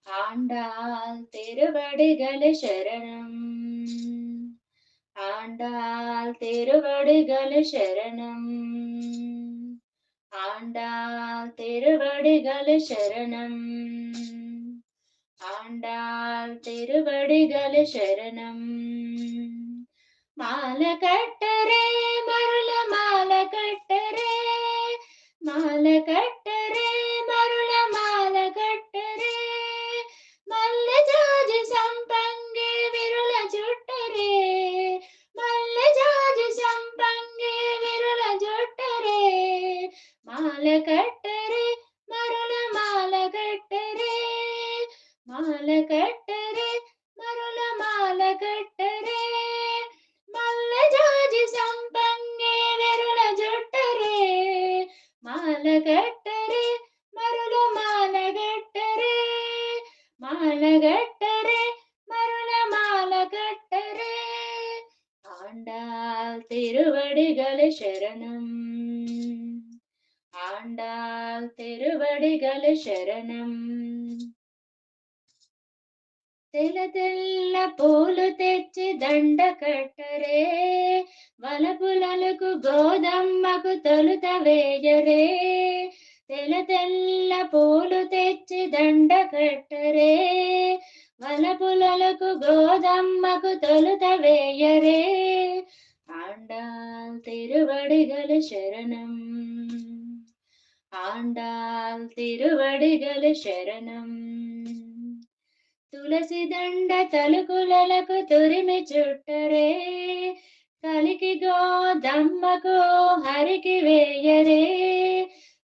ஆண்டாள் திருவடிகள் சரணம். ஆண்டாள் திருவடிகள் சரணம். ஆண்டாள் திருவடிகள் சரணம். ஆண்டாள் திருவடிகள் சரணம். மாலை கட்டரே மருள மாலை கட்டரே, மாலை கட்டரே மருள மாலை கட்டரே, మల్ల జాజి సంపంగే విరుల జుట్టరే, మల్ల జాజి సంపంగే విరుల జుట్టరే, మాల కట్టరే మరుల మాల కట్టరే, మాల కట్టరే మరుల మాల కట్టరే, మల్ల జాజి సంపంగే విరుల జుట్టరే, మాల కట్టరే మరుల మాల కట్టరే, மாலகட்டரே மருள மாலகட்டரே. ஆண்டாள் திருவடிகள் சரணம். ஆண்டாள் திருவடிகள் சரணம். తెల తెల్ల పూలు తెచ్చి దండ కట్టరే, వలపులకు గోదమ్మకు తొలుత వేయరే, తెల తెల్ల పూలు తెచ్చి దండ కట్టరే, వలపులకు గోదమ్మకు తొలుత వేయరే. ఆండాల్ తిరువడిగల శరణం. ఆండాల్ తిరువడిగల శరణం. తులసి దండ తలుకులకు తురిమి చుట్టరే, కలికి గోదమ్మకు హరికి వేయరే,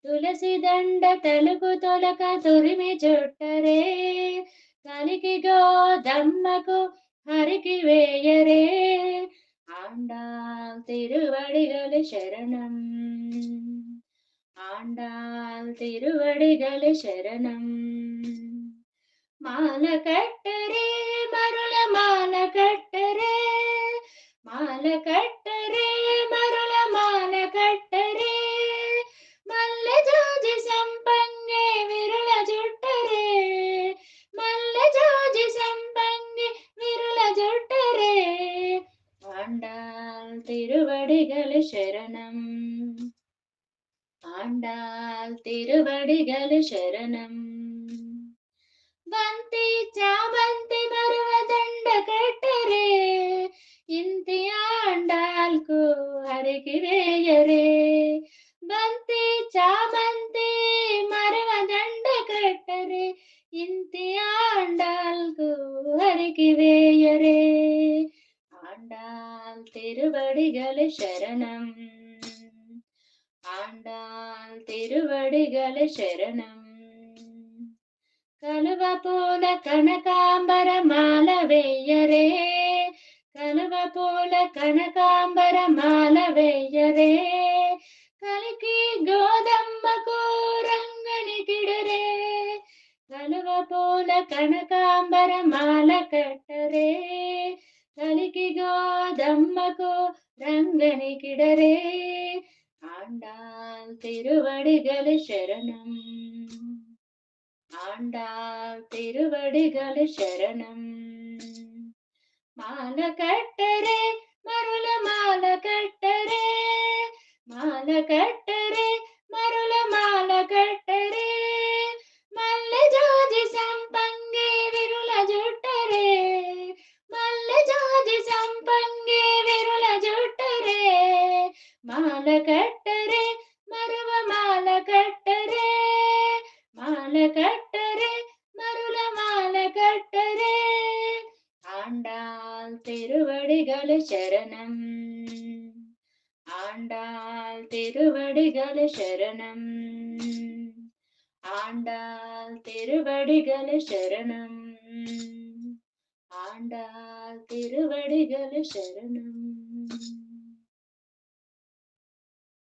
తులసి దండ తలుకు తొలక తురిమి చుట్టరే, కలికి గోదమ్మకు హరికి వేయరే. ఆండాల్ తిరువడిగల శరణం. ఆండాల్ తిరువడిగల శరణం. మాల కట్టరే మరుల మాల కట్టరే, మాల కట్టరే మరుల మాల కట్టరే, మల్ల జాజి సంపంగే విరుల జుట్టరే, మల్ల జాజి సంపంగే విరుల జుట్టరే. ఆండాల్ తిరువడిగల శరణం. ఆండాల్ తిరువడిగల శరణం. బంతి చామంతి మరువ దండ కట్టరే, ఇంతి ఆండాల్కు హరికి వేయరే, బంతి చామంతి మరువ దండ కట్టరే, ఇంతి ఆండాల్కు హరికి వేయరే. ఆండాల్ తిరువడిగల శరణం. ఆండాల్ తిరువడిగల శరణం. కలువ పూల కనకాంబర మాల వేయరే, కలువ పూల కనకాంబర మాల వేయరే, కలికి గోదమ్మకు రంగని కిడరే, కలువ పూల కనకాంబర మాల కట్టరే, కలికి గోదమ్మకు రంగని కిడరే. ఆండాల్ తిరువడిగల శరణం. ஆண்டாள் திருவடிகள் சரணம். மால கட்டரே மருள மால கட்டரே, மால கட்டரே மருள மால கட்டரே, மல்ல ஜாஜி సంపంగే విరుల జుట్టరే, మల్ల జాజి సంపంగే విరుల జుట్టరే, మాల కట్టరే మరువ మాల కట్టరే, మాల కట్టరే మరుల మాల కట్టరే. ఆండాల్ తిరువడిగల శరణం. ఆండాల్ తిరువడిగల శరణం. ఆండాల్ తిరువడిగల శరణం. ఆండాల్ తిరువడిగల శరణం.